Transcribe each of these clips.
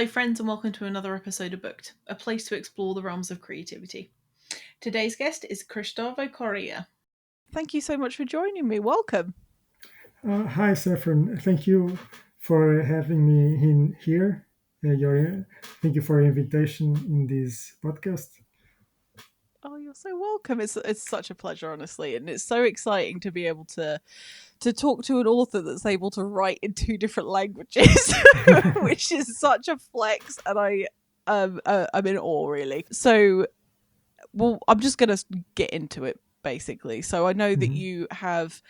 Hello, friends, and welcome to another episode of Booked, a place to explore the realms of creativity. Today's guest is Cristóvāo Correia. Thank you so much for joining me. Welcome. Hi, Saffron. Thank you for having me in here. Thank you for your invitation in this podcast. Oh, you're so welcome. It's such a pleasure, honestly, and it's so exciting to be able to talk to an author that's able to write in two different languages, which is such a flex, and I'm in awe, really. So, well, I'm just gonna get into it basically. So I know that you have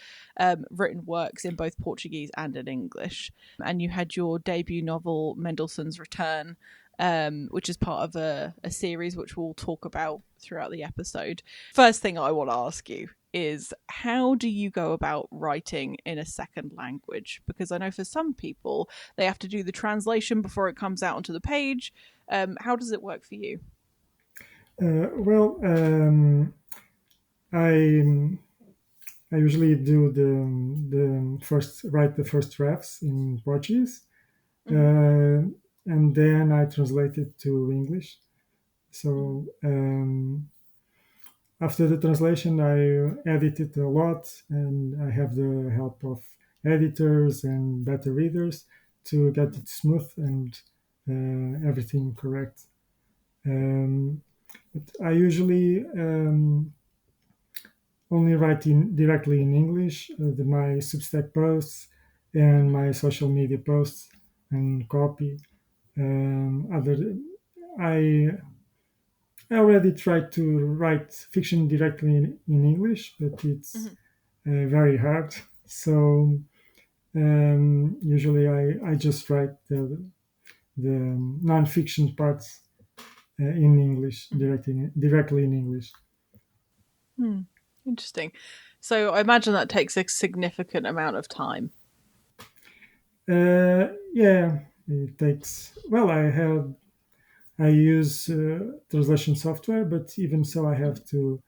written works in both Portuguese and in English, and you had your debut novel Mendelssohn's Return, which is part of a series which we'll talk about throughout the episode. First thing I want to ask you is, how do you go about writing in a second language? Because I know for some people they have to do the translation before it comes out onto the page. How does it work for you? I usually do write the first drafts in Portuguese, and then I translate it to English. So after the translation, I edit it a lot, and I have the help of editors and beta readers to get it smooth and everything correct. But I usually only write directly in English, my Substack posts and my social media posts and copy. I already tried to write fiction directly in English, but it's very hard. So usually I just write the non-fiction parts in English, directly in English. Interesting. So I imagine that takes a significant amount of time. Yeah, it takes. Well, I use translation software, but even so, I have to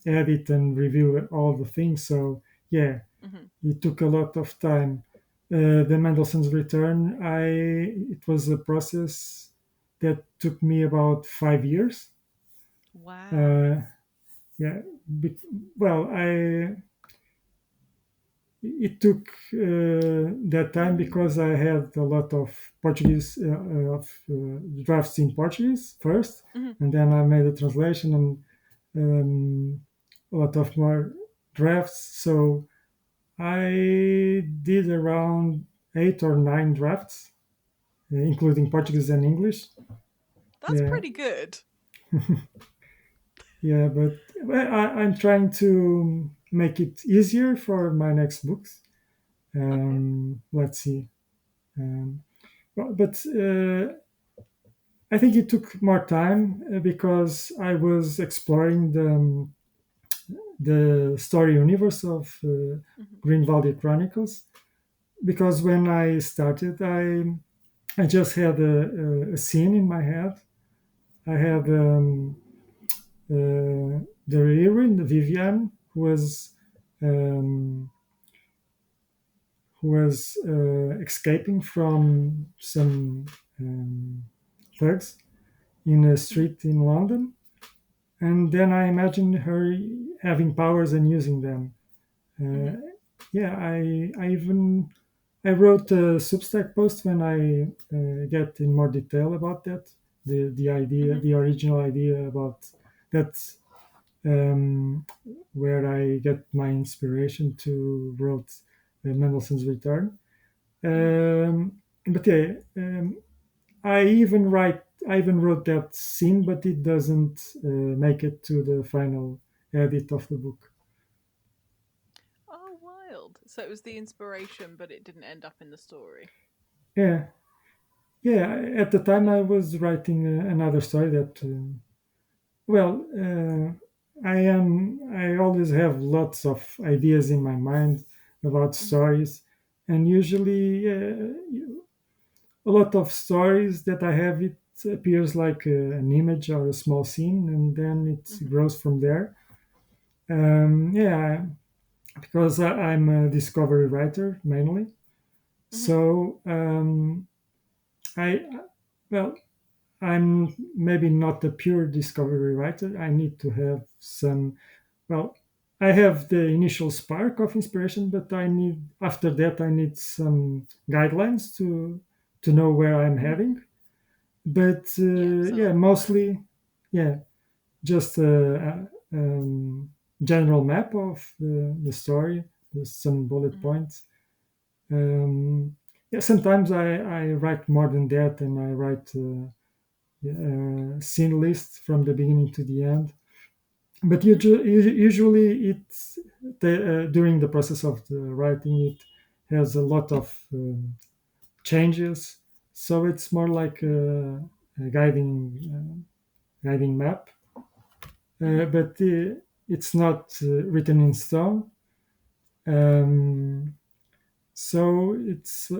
edit and review all the things. So yeah, it took a lot of time. The Mendelssohn's Return, it was a process that took me about 5 years. Wow. Yeah, well, it took that time because I had a lot of Portuguese drafts in Portuguese first, and then I made a translation and a lot of more drafts. So I did around 8 or 9 drafts, including Portuguese and English. That's pretty good. Yeah, but I'm trying to make it easier for my next books. Let's see. But I think it took more time because I was exploring the story universe of Green Valley Chronicles. Because when I started, I just had a scene in my head. I had the heroine, Vivian, um, who was escaping from some thugs in a street in London, and then I imagined her having powers and using them. Yeah, I wrote a Substack post when I get in more detail about that. The idea, the original idea about that, where I get my inspiration to wrote Mendelssohn's Return. But yeah, I even wrote that scene, but it doesn't make it to the final edit of the book. Oh, wild. So it was the inspiration, but it didn't end up in the story. Yeah, yeah. At the time, I was writing another story that. Well, I always have lots of ideas in my mind about stories, and usually a lot of stories that I have, it appears like an image or a small scene, and then it grows from there. Yeah, because I'm a discovery writer mainly, so I well, I'm maybe not a pure discovery writer. I need to have some, well, I have the initial spark of inspiration, but I need, after that, I need some guidelines to know where I'm Mhm. heading. But Yeah, so yeah, like a plan. mostly, yeah, just a general map of the story, some bullet Mhm. points. Yeah, sometimes I write more than that, and I write scene list from the beginning to the end. But Mhm. usually, during the process of the writing, it has a lot of changes. So it's more like Mhm. a guiding map, Mhm. but it's not written in stone. Um, so it's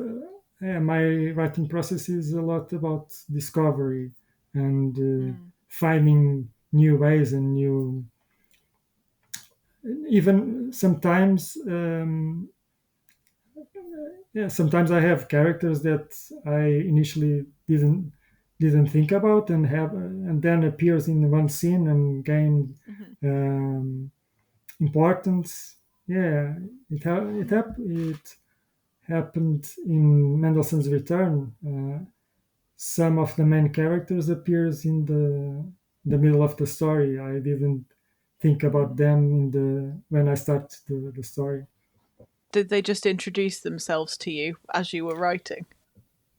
yeah, my writing process is a lot about discovery and Mm. finding new ways and new, even sometimes yeah, sometimes I have characters that I initially didn't think about, and then appears in one scene and gain Mhm. um, importance. Yeah, Mm. it happened in Mendelssohn's Return. Some of the main characters appears in the middle of the story. I didn't think about Mm. them in the when I start the story. Did they just introduce themselves to you as you were writing?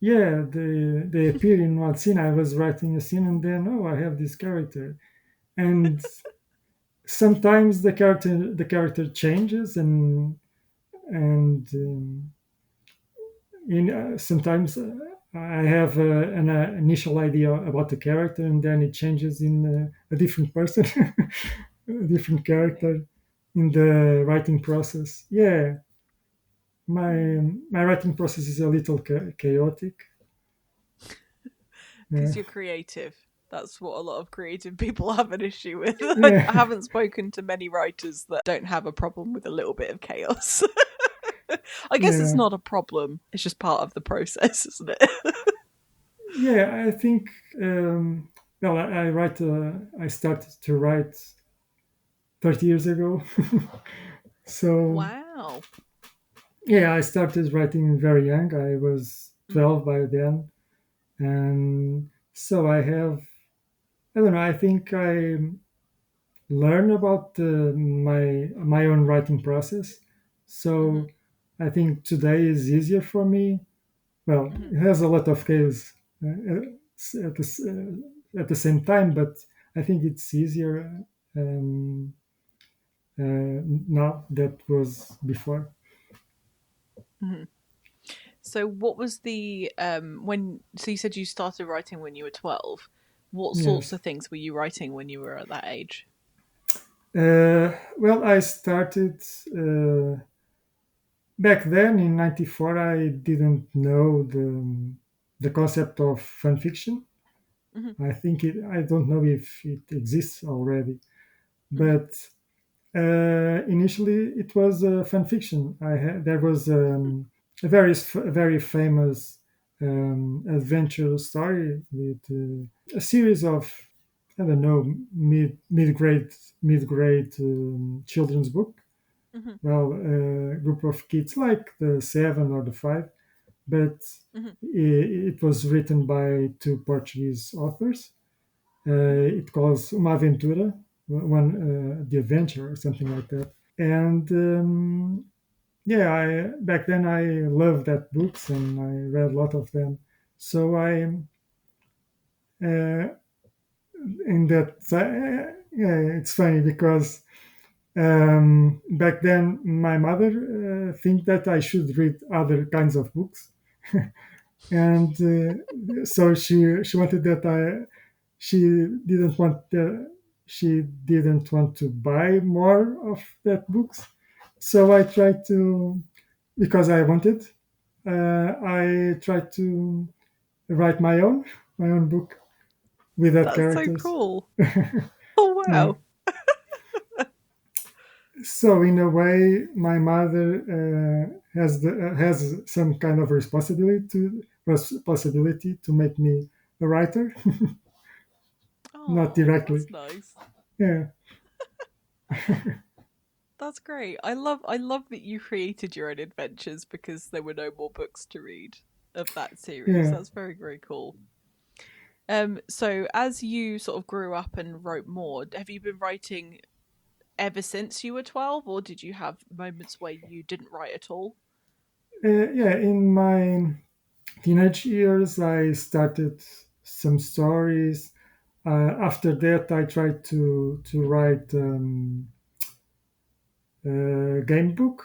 Yeah, they appear in one scene. I was writing a scene, and then oh, I have this character, and sometimes the character changes, and sometimes I have an initial idea about the character, and then it changes in a different person, a different Really? character in the writing process. Yeah, my Mm. my writing process is a little chaotic. Because Yeah, you're creative. That's what a lot of creative people have an issue with. I yeah, haven't spoken to many writers that don't have a problem with a little bit of chaos. I guess it's yeah, not a problem. It's just part of the process, isn't it? yeah. I think. Well, I write. I started to write 30 years ago, so Wow. yeah, I started writing very young. I was Mm. 12 by then, and so I have. I don't know. I think I learn about my own writing process. Mhm. So I think today is easier for me. Well, Mhm. it has a lot of chaos at the same time, but I think it's easier um, now that was before. Mhm. So what was the when so you said you started writing when you were 12. What sorts Yes. of things were you writing when you were at that age? Well, I started back then in '94. I didn't know the concept of fan fiction. Mhm. I think I don't know if it exists already, Mhm. but initially it was fan fiction. There was a very famous adventure story with a series of, I don't know, mid grade children's book. Mhm. Well, a group of kids like the seven or the five, but Mhm. it was written by two Portuguese authors. Mhm. It calls Uma Aventura, the adventure or something like that. And yeah, back then I loved that books and I read a lot of them. So I in that yeah, it's funny because back then my mother think that I should read other kinds of books, and so she wanted that she didn't want she didn't want to buy more of that books. So I tried to, because I wanted, I tried to write my own book with that That's so characters. cool. Oh Yeah. wow. So in a way, my mother has some kind of responsibility to make me a writer, not Oh, directly. that's nice. Yeah, That's great. I love that you created your own adventures because there were no more books to read of that series. yeah. That's very, very cool. So as you sort of grew up and wrote more, have you been writing ever since you were 12, or did you have moments where you didn't write at all? Yeah, in my teenage years, I started some stories. After that, I tried to write a game book,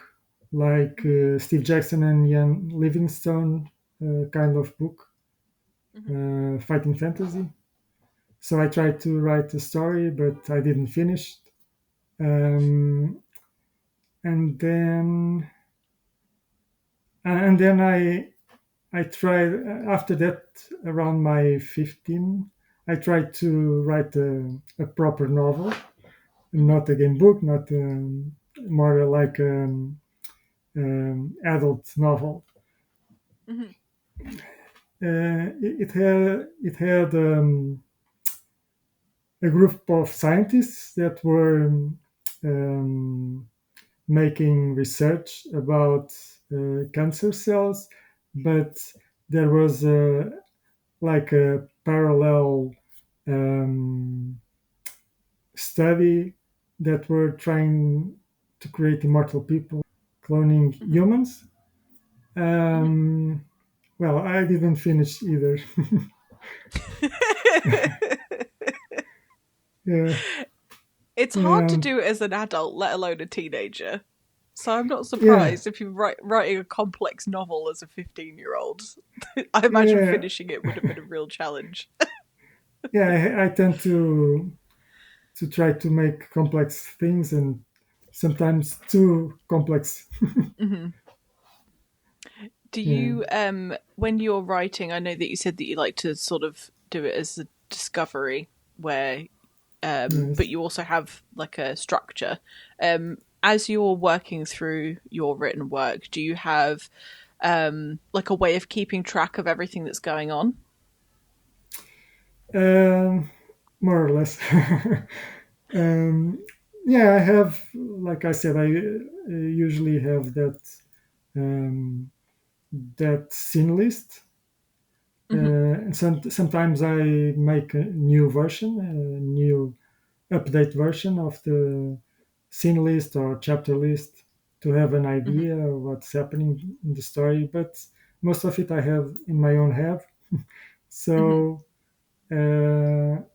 like Hmm. Steve Jackson and Ian Livingstone kind of book, Hmm. fighting fantasy. So I tried to write a story, but I didn't finish. Um, and then and then I tried after that around my 15. I tried to write a proper novel, Hmm. not a game book, not more like adult novel. Hmm. It had a group of scientists that were um, making research about cancer cells, but there was like a parallel um, study that were trying to create immortal people, cloning Hmm. humans. Hmm. Um, well, I didn't finish either. Yeah, It's hard to um, do it as an adult, let alone a teenager. So I'm not yeah, surprised if you're writing a complex novel as a 15-year-old. I imagine yeah, finishing it would have been a real challenge. yeah. I tend to try to make complex things and sometimes too complex. Hmm. Do Yeah, you, when you're writing, I know that you said that you like to sort of do it as a discovery, where, but yes. you also have like a structure. As you're working through your written work, do you have like a way of keeping track of everything that's going on? Um, More or less. um, yeah, I have, like I said, I usually have um, that scene list. Hmm. And sometimes I make a new version, a new update version of the scene list or chapter list to have an Hmm. idea of what's happening in the story. But most of it I have in my own head. Hmm. So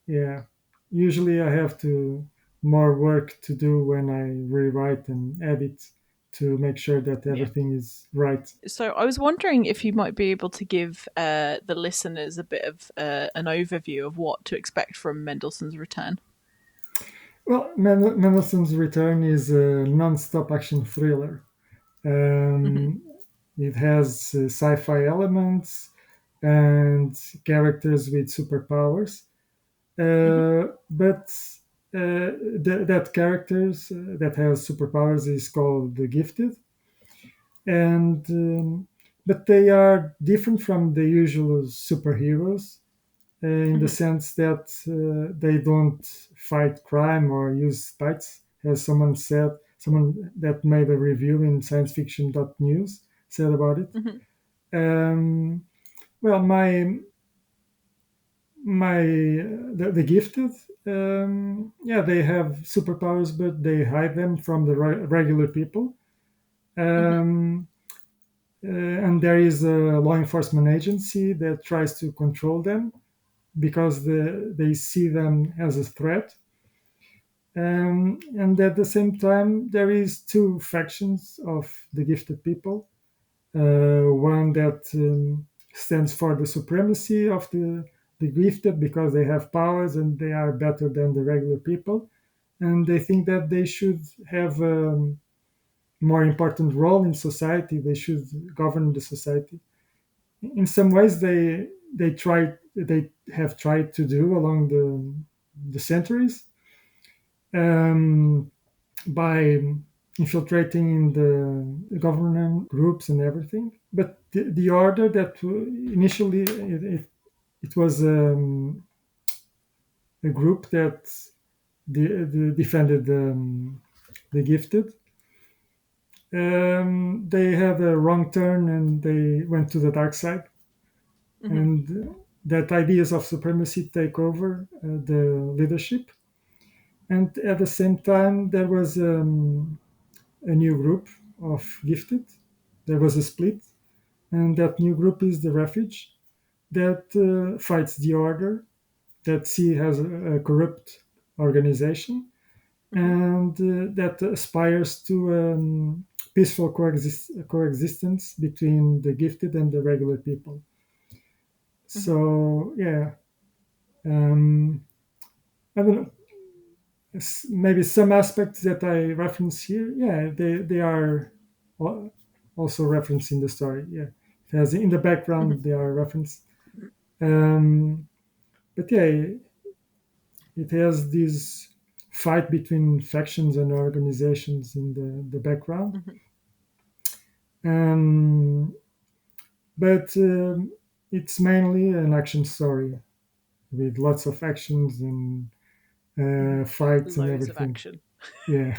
yeah, usually I have to more work to do when I rewrite and edit to make sure that Yeah. everything is right. So I was wondering if you might be able to give the listeners a bit of an overview of what to expect from Mendelssohn's Return. Well, Mendelssohn's Return is a non-stop action thriller. Hmm. Um, it has sci-fi elements and characters with superpowers, Hmm. but that characters that have superpowers is called the gifted, and but they are different from the usual superheroes in the Hmm. sense that they don't fight crime or use spites, as someone that made a review in sciencefiction.news said about it. Hmm. Um, well, the gifted, yeah, they have superpowers, but they hide them from the regular people. Hmm. Um, and there is a law enforcement agency that tries to control them because they see them as a threat. And at the same time, there is two factions of the gifted people. One that stands for the supremacy of the gifted because they have powers and they are better than the regular people, and they think that they should have a more important role in society. They should govern the society. In some ways, they have tried to do along the centuries, um, by infiltrating in the government groups and everything. But the order that initially it was a group that defended the gifted. They had a wrong turn and they went to the dark side, Hmm. and that ideas of supremacy take over the leadership. And at the same time, there was a new group of gifted. There was a split, and that new group is the refuge that fights the order that see has a corrupt organization, Hmm. and that aspires to peaceful coexistence between the gifted and the regular people. Hmm. So yeah, um, I don't know. Maybe some aspects that I reference here, yeah, they are also referenced in the story. Yeah, it has in the Hmm. background they are referenced. Um, but yeah, it has this fight between factions and organizations in the background. Hmm. Um, but it's mainly an action story with lots of actions and Hmm. fights and Loads of everything. action. Yeah,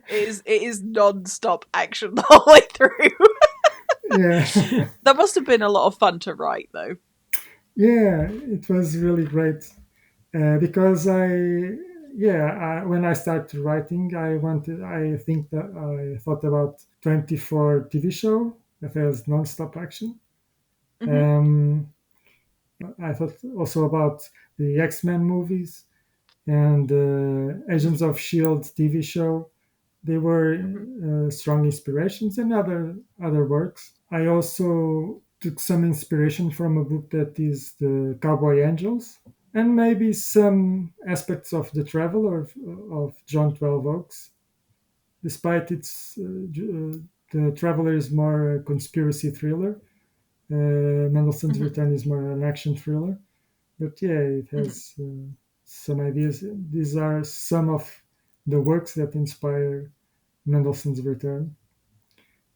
It is non-stop action the whole way through. yeah, That must have been a lot of fun to write, though. yeah. It was really great because when I started writing, I think that I thought about 24 TV show that has non-stop action. Hmm. Um, I thought also about the X-Men movies and Agents of Shield TV show. They were Hmm. strong inspirations and other works. I also took some inspiration from a book that is the Cowboy Angels, and maybe some aspects of the Traveler of John 12 Oakes. Despite the Traveler is more a conspiracy thriller, Mendelssohn's Hmm. Return is more an action thriller. But yeah, it Hmm. has some ideas. These are some of the works that inspire Mendelssohn's Return,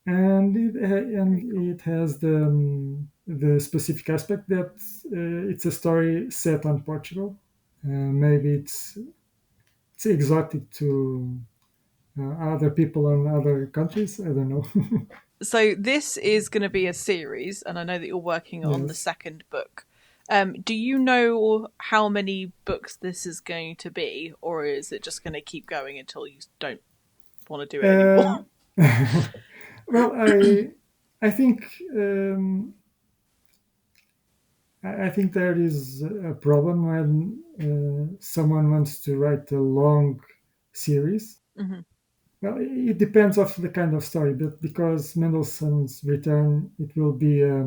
and Very cool. it has the specific aspect that it's a story set on Portugal. Maybe it's exotic to other people in other countries. I don't know. So this is going to be a series, and I know that you're working on the Yes. second book. Do you know how many books this is going to be, or is it just going to keep going until you don't want to do it anymore? Um, well, I think I think there is a problem when someone wants to write a long series. Hmm. Well, it depends of the kind of story, but because Mendelssohn's Return, it will be a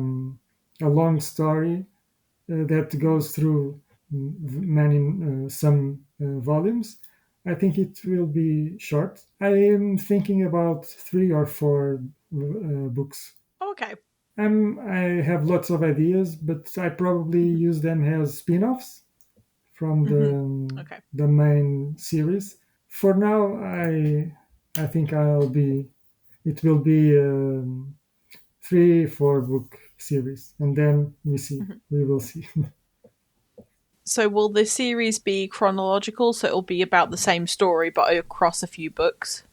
long story that Hmm. goes through many some volumes. I think it will be short. I am thinking about 3 or 4 books. Okay. I have lots of ideas, but I probably Hmm. use them as spin-offs from Hmm. Okay. the main series. For now, I think it will be 3 4 book series, and then Hmm. we will see. So will this series be chronological? So it'll be about the same story, but across a few books.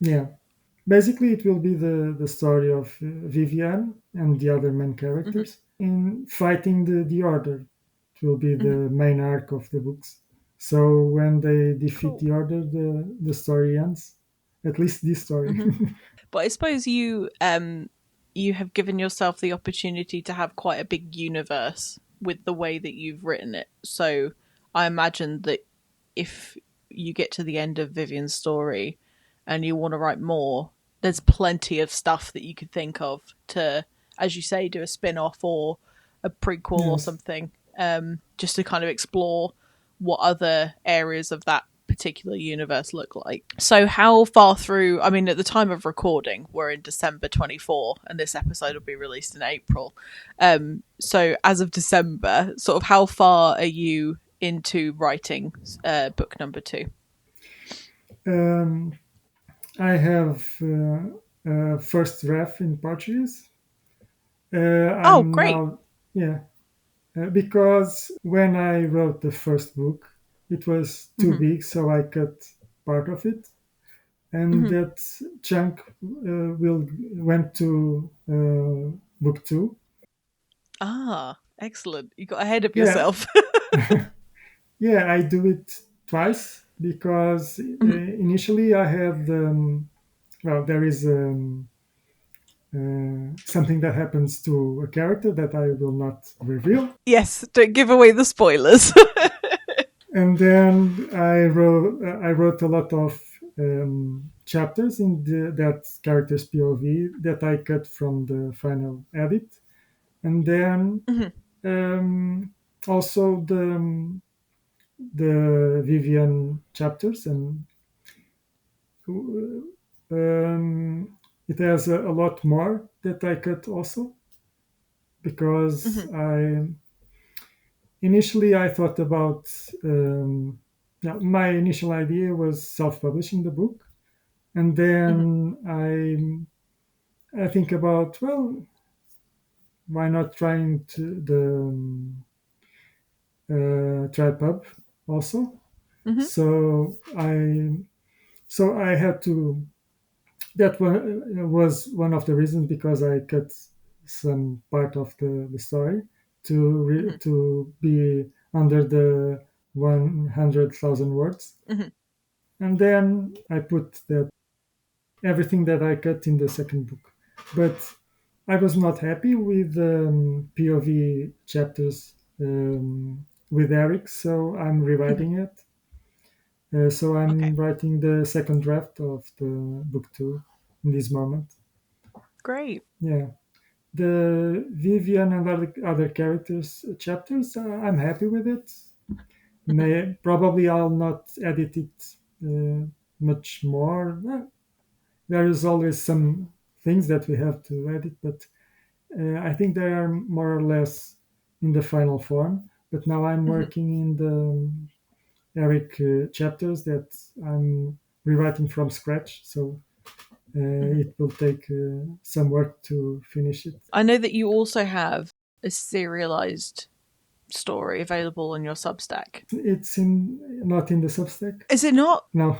Yeah, basically it will be the story of Vivian and the other main Hmm. characters in fighting the order. It will be Hmm. the main arc of the books. So when they defeat Cool. the order, the story ends. At least this story. Hmm. But I suppose you have given yourself the opportunity to have quite a big universe with the way that you've written it. So I imagine that if you get to the end of Vivian's story and you want to write more, there's plenty of stuff that you could think of to, as you say, do a spin off or a prequel or Yes. something, just to kind of explore what other areas of that particular universe look like. So, how far through? I mean, at the time of recording, we're in December 24, and this episode will be released in April. So, as of December, sort of how far are you into writing book number two? Um, I have first draft in Portuguese. Oh, I'm great. now, yeah, because when I wrote the first book, it was too Mhm. big, so I cut part of it, and Mhm. that chunk will went to book two. Ah, excellent. You got ahead of Yeah, yourself. yeah, I do it twice because Mhm. initially I had well, there is something that happens to a character that I will not reveal. Yes, don't give away the spoilers. And then I wrote a lot of chapters in that character's POV that I cut from the final edit, and then Mhm. um, also the Vivian chapters, and it has a lot more that I cut also because Mhm. I initially I thought about yeah, my initial idea was self-publishing the book, and Mhm. then I think about, well, why not trying to the tripub also. Mhm. So I had to, that was one of the reasons, because I cut some part of the story Mhm. to be under the 100,000 words, Mhm. and then I put that everything that I cut in the second book. But I was not happy with POV chapters with Eric, so I'm Mhm. rewriting it. So Okay, I'm writing the second draft of the book two in this moment. great. Yeah, the Vivian and other characters chapters, I'm happy with it. Mhm. Probably I'll not edit it much more. There is always some things that we have to edit, but I think they are more or less in the final form. But now I'm Mhm. working in the Eric chapters that I'm rewriting from scratch, so Mhm. it will take some work to finish it. I know that you also have a serialized story available on your Substack. It's in not in the Substack. Is it not? No,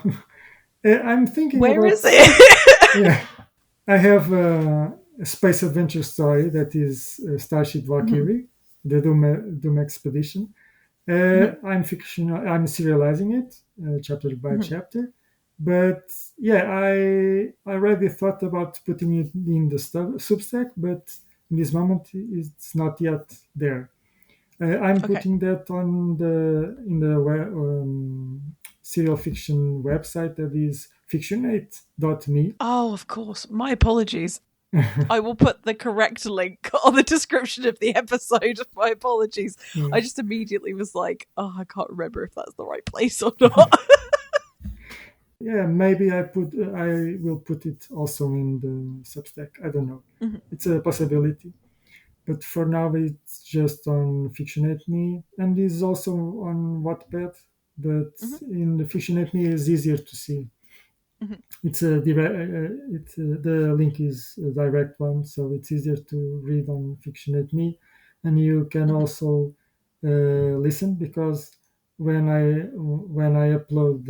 I'm thinking Where about, is it? yeah. I have a space adventure story that is Starship Mhm. Valkyrie, the Doom expedition. Mhm. I'm serializing it chapter by Mhm. chapter, but yeah, I already thought about putting it in the Substack, but in this moment it's not yet there. I'm Okay. putting that on the in the serial fiction website that is fictionate.me. Oh, of course. My apologies. I will put the correct link on the description of the episode. My apologies. I just immediately was like, oh, I can't remember if that's the right place or not. Yeah, maybe I will put it also in the Substack. I don't know. Mhm. It's a possibility, but for now it's just on Fictionate.me, and is also on Wattpad. But Mhm. in the Fictionate.me is easier to see. Mhm. It's a direct. The link is a direct one, so it's easier to read on Fictionate.me, and you can Mhm. also listen, because when I upload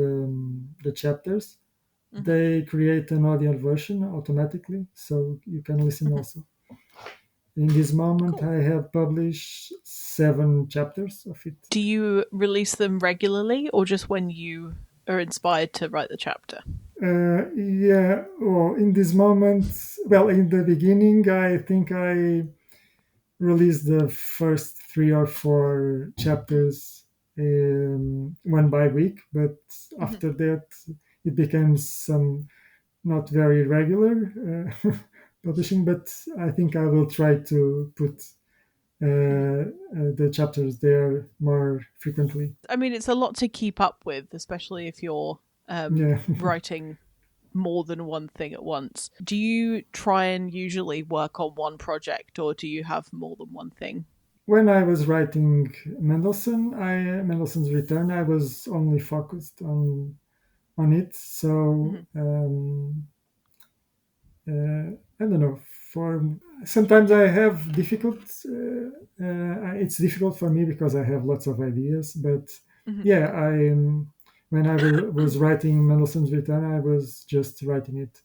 the chapters, Mhm. they create an audio version automatically, so you can listen Mhm. also. In this moment, Cool. I have published 7 chapters of it. Do you release them regularly or just when you are inspired to write the chapter? Yeah, well, in this moment, well, in the beginning, I think I released the first 3 or 4 chapters one by week, but Mhm. after that, it became some not very regular publishing. But I think I will try to put Mhm. the chapters there more frequently. I mean, it's a lot to keep up with, especially if you're Yeah. writing more than one thing at once. Do you try and usually work on one project or do you have more than one thing? When I was writing Mendelssohn's Return, I was only focused on it. So Mhm. I don't know. For sometimes I have difficult. It's difficult for me because I have lots of ideas. But Mhm. yeah, I when I was writing Mendelssohn's Return, I was just writing it.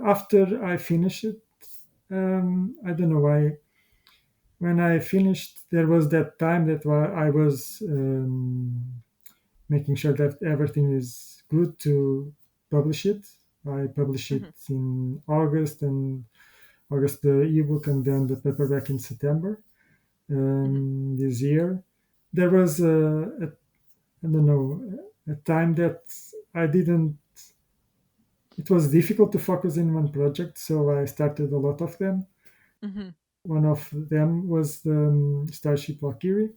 After I finished it, I don't know why. When I finished, there was that time that I was making sure that everything is good to publish it. I published it Mhm. in August the ebook, and then the paperback in September Mhm. this year. There was I don't know, a time that I didn't. It was difficult to focus in one project, so I started a lot of them. Mhm. One of them was the Starship Valkyrie,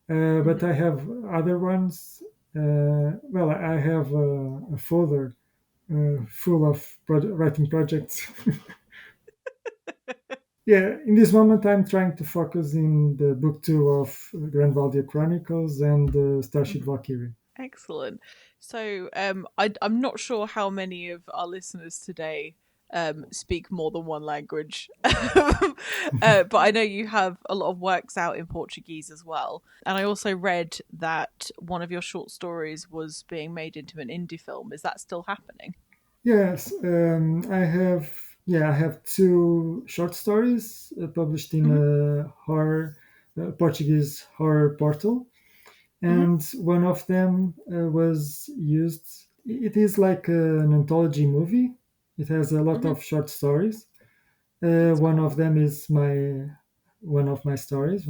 but Mhm. I have other ones. Well, I have a folder full of writing projects. Yeah, in this moment, I'm trying to focus in the book two of Grand Valdia Chronicles and Starship Mhm. Valkyrie. Excellent. So, I'm not sure how many of our listeners today speak more than one language, but I know you have a lot of works out in Portuguese as well. And I also read that one of your short stories was being made into an indie film. Is that still happening? Yes, I have. Yeah, I have two short stories published in Hmm. a horror Portuguese horror portal, Hmm. and one of them was used. It is like an anthology movie. It has a lot Hmm. of short stories. That's One of cool. them is one of my stories.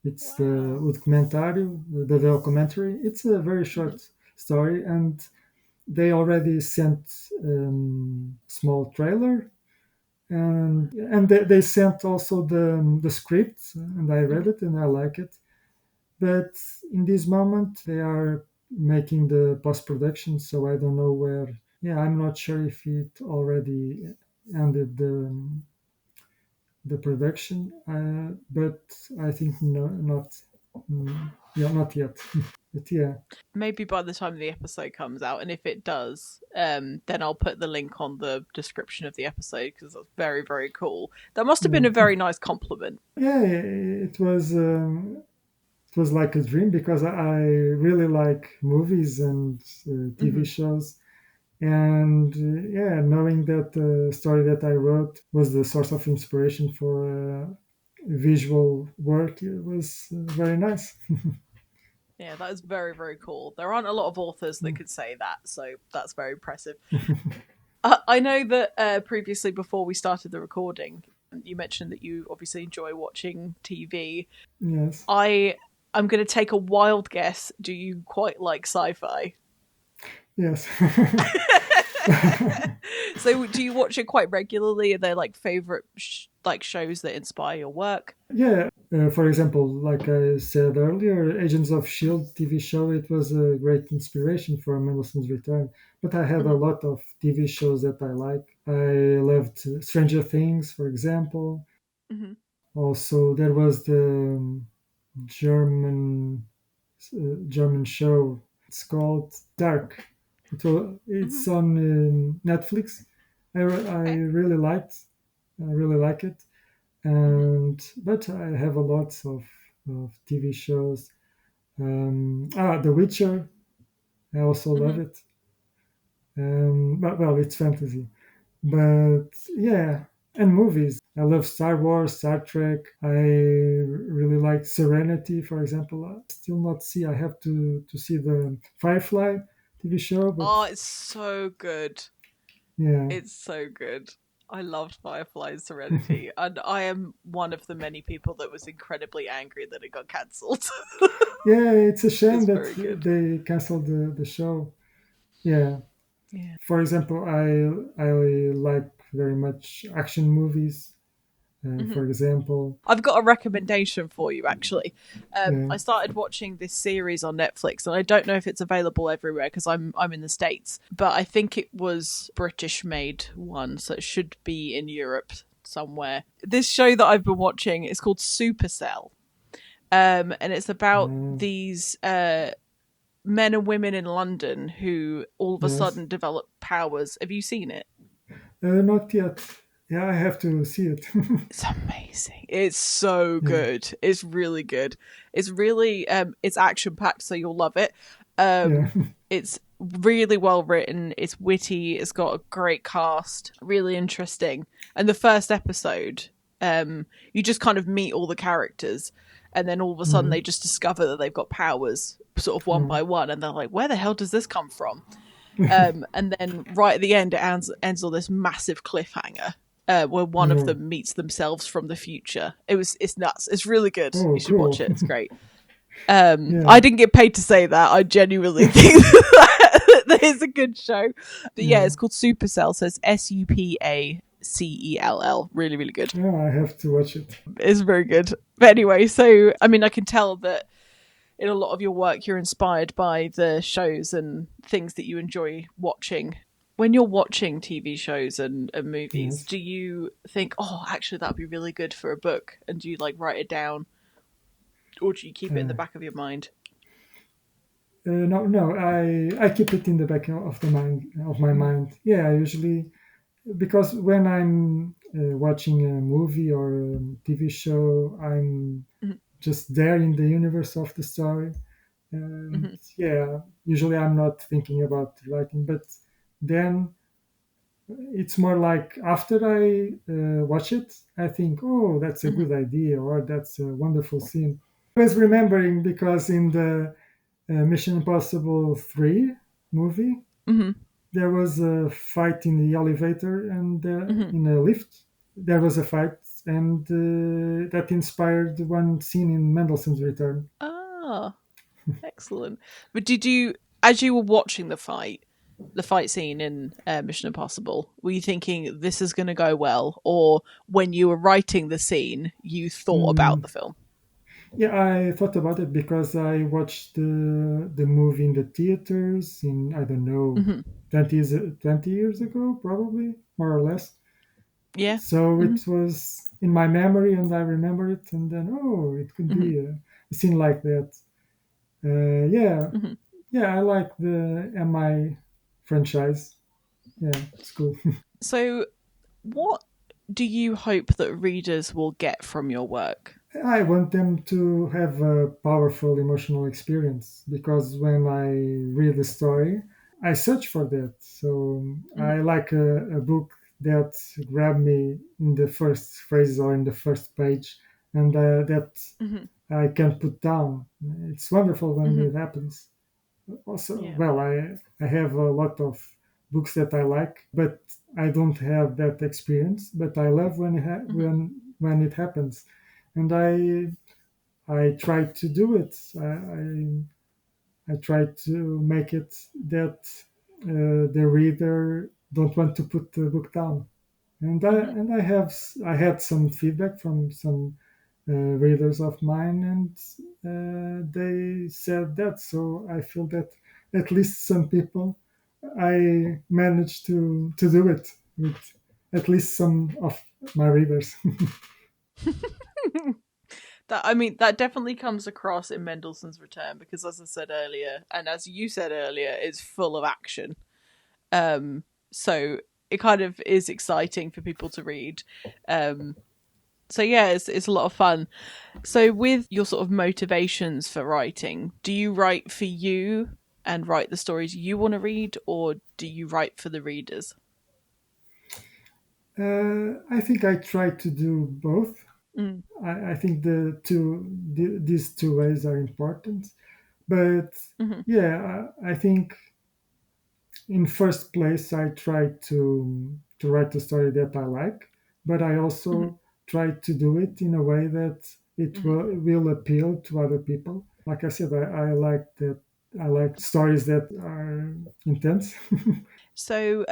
It's the Wow. documentary, the documentary. It's a very Hmm. short story, and they already sent small trailer, and they sent also the script, and I read Hmm. it and I like it. But in this moment, they are making the post production, so I don't know where. Yeah, I'm not sure if it already ended the production, but I think no, not. Yeah, not yet. But yeah, Maybe by the time the episode comes out, and if it does, then I'll put the link on the description of the episode because that's very, very cool. That must have been yeah, a very nice compliment. yeah. It was like a dream because I really like movies and TV Hmm. shows. And yeah, knowing that the story that I wrote was the source of inspiration for visual work, it was very nice. Yeah, that is very, very cool. There aren't a lot of authors that could say that, so that's very impressive. I know that previously, before we started the recording, you mentioned that you obviously enjoy watching TV. Yes, I'm going to take a wild guess. Do you quite like sci-fi? yes. So, do you watch it quite regularly? Are there like favorite like shows that inspire your work? Yeah, for example, like I said earlier, Agents of Shield TV show, it was a great inspiration for Mendelssohn's Return. But I have a Hmm. lot of TV shows that I like. I loved Stranger Things, for example. Hmm. Also, there was the German German show. It's called Dark. Hmm. It's on Netflix. I Okay. really liked. I really like it. Hmm. And but I have a lot of TV shows. The Witcher. I also love Hmm. it. But well, it's fantasy. But yeah, and movies. I love Star Wars, Star Trek. I really like Serenity, for example. I still not see. I have to see the Firefly TV show, but Oh, it's so good. yeah, It's so good. I loved Firefly's Serenity, and I am one of the many people that was incredibly angry that it got cancelled. yeah. It's a shame It's that very good. they canceled the show. Yeah. Yeah. For example, I like very much action movies. Hmm. For example, I've got a recommendation for you, actually. yeah, I started watching this series on Netflix, and I don't know if it's available everywhere because I'm in the States, but I think it was British made one, so it should be in Europe somewhere. This show that I've been watching is called Supercell, and it's about uh, these men and women in London who all of a yes. sudden develop powers. Have you seen it? Not yet. Yeah, I have to see it. It's amazing. It's so Yeah, good. It's really good. It's really it's action packed, so you'll love it. yeah. It's really well written. It's witty. It's got a great cast. Really interesting. And the first episode, you just kind of meet all the characters, and then all of a sudden Hmm. they just discover that they've got powers, sort of one Oh. by one, and they're like, "Where the hell does this come from?" And then right at the end, it ends on this massive cliffhanger where one of No. them meets themselves from the future. It's nuts. It's really good. Oh, You should cool. watch it. It's great. Yeah. I didn't get paid to say that. I genuinely think that is a good show. But yeah, Yeah. it's called Supercell. So it's Supacell. Really, really good. Yeah, I have to watch it. It's very good. But anyway, so I mean, I can tell that in a lot of your work, you're inspired by the shows and things that you enjoy watching. When you're watching TV shows and movies, Yes. do you think, oh, actually, that'd be really good for a book? And do you like write it down, or do you keep it in the Uh, back of your mind? no, no. I keep it in the back of the mind of my Mhm, mind. Yeah, I usually because when I'm watching a movie or a TV show, I'm mhm, just there in the universe of the story. And mhm, yeah, usually I'm not thinking about writing, but then it's more like after I watch it, I think, oh, that's a mhm, good idea or that's a wonderful scene. I was remembering because in the Mission Impossible 3 movie, mhm, there was a fight in the elevator and mhm. in a lift. There was a fight, and that inspired one scene in Mendelssohn's Return. Ah, excellent. But did you, as you were watching the fight scene in Mission Impossible, were you thinking this is going to go well, or when you were writing the scene, you thought about Mm, the film? yeah, I thought about it because I watched the movie in the theaters in I don't know Hmm. 20 years ago, probably more or less. Yeah. So Hmm. it was in my memory, and I remember it, and then oh, it could Hmm. be a scene like that. Yeah, Hmm. yeah, I like the MI franchise. Yeah, it's cool. So, what do you hope that readers will get from your work? I want them to have a powerful emotional experience because when I read a story, I search for that. So Hmm. I like a book that grab me in the first phrase or in the first page, and that Hmm. I can put down. It's wonderful when Hmm. it happens. Also, Yeah. well, I have a lot of books that I like, but I don't have that experience. But I love Hmm. when it happens, and I try to do it. I try to make it that the reader don't want to put the book down. Hmm. I had some feedback from some readers of mine, and they said that. So I feel that at least some people I managed to do it with at least some of my readers. That, I mean, that definitely comes across in Mendelssohn's Return because, as I said earlier, and as you said earlier, it's full of action. So it kind of is exciting for people to read. Um, so yeah, it's a lot of fun. So with your sort of motivations for writing, do you write for you and write the stories you want to read, or do you write for the readers? I think I try to do both. Mm. I think these two ways are important. But Hmm. yeah, I think in first place I try to write a story that I like, but I Hmm. also try to do it in a way that Hmm. will appeal to other people. Like I said, I like that. I like stories that are intense. So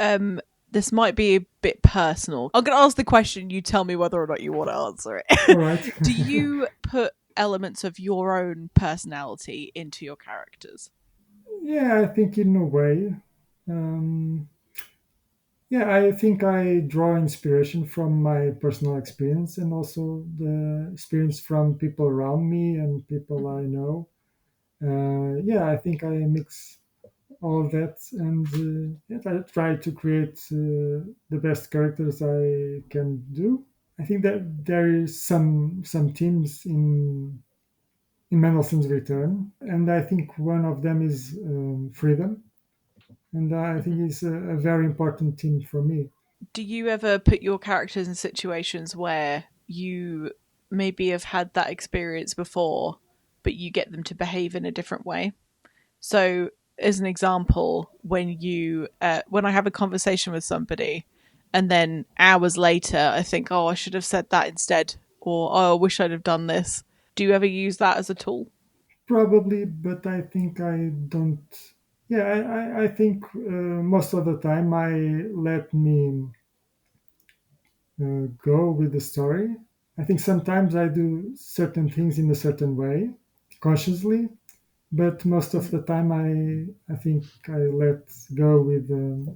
this might be a bit personal. I'm going to ask the question. You tell me whether or not you want to answer All it. right. Do you put elements of your own personality into your characters? Yeah, I think in a way. Um, yeah, I think I draw inspiration from my personal experience and also the experience from people around me and people Hmm. I know. Yeah, I think I mix. all that, and I try to create the best characters I can do. I think that there is some themes in Mendelssohn's Return, and I think one of them is freedom, and I think Mhm. it's a very important theme for me. Do you ever put your characters in situations where you maybe have had that experience before, but you get them to behave in a different way? So, as an example, when I have a conversation with somebody, and then hours later I think, oh, I should have said that instead, or oh, I wish I'd have done this. Do you ever use that as a tool? Probably, but I think I don't. Yeah, I think most of the time I let me go with the story. I think sometimes I do certain things in a certain way, consciously, but most of Mhm. the time I think I let go with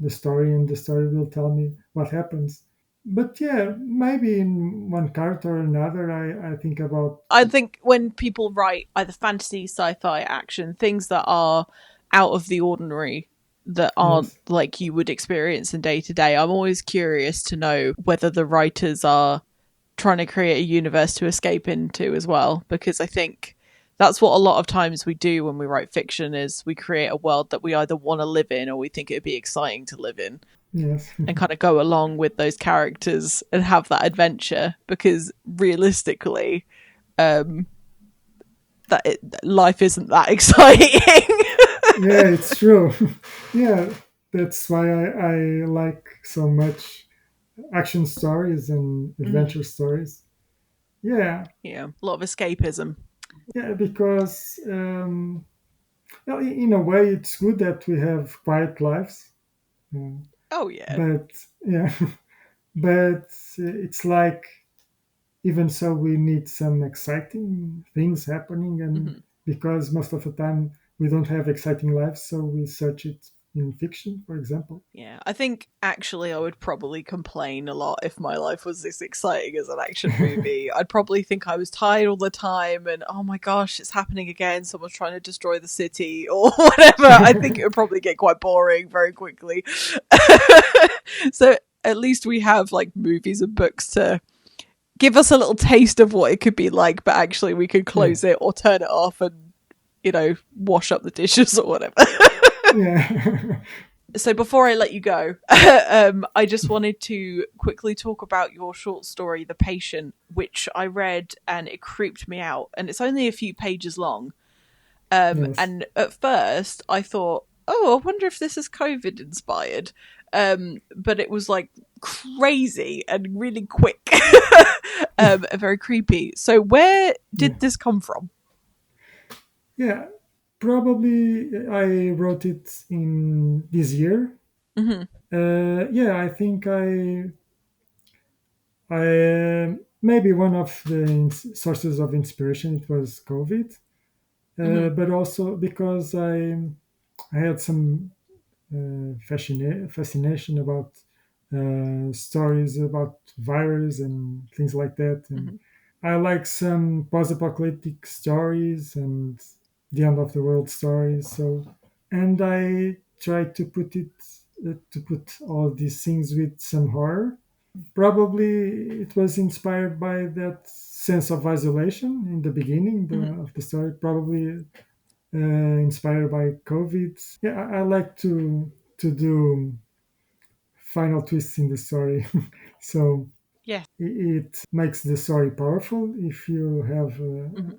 the story, and the story will tell me what happens. But yeah, maybe in one character or another, I think about. I think when people write either fantasy, sci-fi, action, things that are out of the ordinary, that aren't Yes, like you would experience in day to day, I'm always curious to know whether the writers are trying to create a universe to escape into as well, because I think that's what a lot of times we do when we write fiction is we create a world that we either want to live in or we think it'd be exciting to live in, yes, and kind of go along with those characters and have that adventure, because realistically um life isn't that exciting. yeah, it's true. Yeah, that's why I like so much action stories and Mm, adventure stories. Yeah, yeah, a lot of escapism. yeah, because well, in a way, it's good that we have quiet lives. Uh, Oh yeah. but yeah, but it's like even so, we need some exciting things happening, and Hmm. because most of the time we don't have exciting lives, so we search it in fiction, for example. Yeah, I think actually I would probably complain a lot if my life was this exciting as an action movie. I'd probably think I was tired all the time and oh my gosh, it's happening again. Someone's trying to destroy the city or whatever. I think it would probably get quite boring very quickly. So at least we have like movies and books to give us a little taste of what it could be like, but actually we could Yeah, close it or turn it off and, wash up the dishes or whatever. yeah, So before I let you go, I just wanted to quickly talk about your short story, The Patient, which I read and it creeped me out. And it's only a few pages long. yes, And at first I thought, oh, I wonder if this is COVID inspired. But it was like crazy and really quick, and very creepy. So where yeah, did this come from? yeah. Probably I wrote it in this year. Hmm. Yeah, I think I maybe one of the sources of inspiration it was COVID, Hmm. but also because I had some fascination about stories about virus and things like that, and Hmm. I like some post-apocalyptic stories and the end of the world stories. So, and I tried to put all these things with some horror. Probably it was inspired by that sense of isolation in the beginning Hmm. of the story. Probably inspired by COVID. Yeah, I like to do final twists in the story, so Yes. it makes the story powerful if you have Hmm.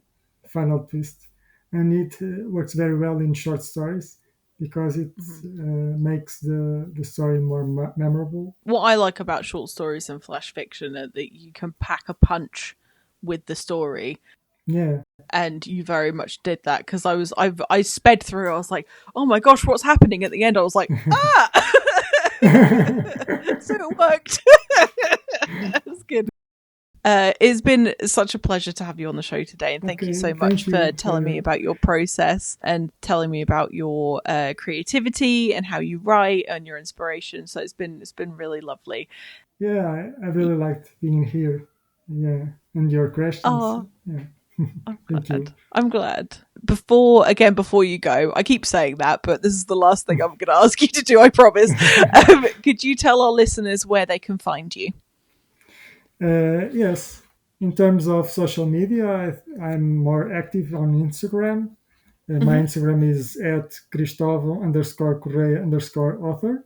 a final twist, and it works very well in short stories because it Hmm. makes the story more memorable. What I like about short stories and flash fiction are that you can pack a punch with the story, Yeah. and you very much did that because I sped through. I was like, oh my gosh, what's happening? At the end, I was like, ah. So it worked. It's good. It's been such a pleasure to have you on the show today, and thank you Okay, so much thank for you for telling me your. about your process and telling me about your creativity and how you write and your inspiration. So it's been really lovely. Yeah, I really liked being here. Yeah, and your questions. Oh, Yeah. Thank you. I'm glad. Before you go, I keep saying that, but this is the last thing I'm going to ask you to do, I promise. Could you tell our listeners where they can find you? Yes. In terms of social media, I'm more active on Instagram. My Instagram is at Cristóvão_Correia_author.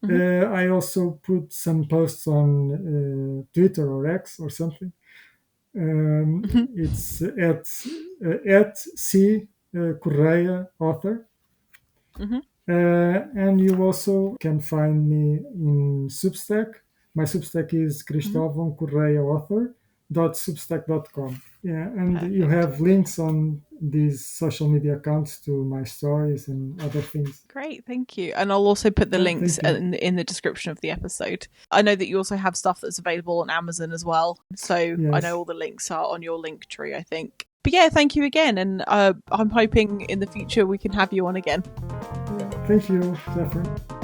I also put some posts on Twitter or X or something. It's at C Correia author. And you also can find me in Substack. My Substack is cristovãocorreiaauthor.substack.com. Yeah, and Perfect. you have links on these social media accounts to my stories and other things. Great, thank you. And I'll also put the links thank you. in the description of the episode. I know that you also have stuff that's available on Amazon as well. So I Yes. know all the links are on your link tree, I think. But yeah, thank you again. And I'm hoping in the future we can have you on again. Thank you, Saffron.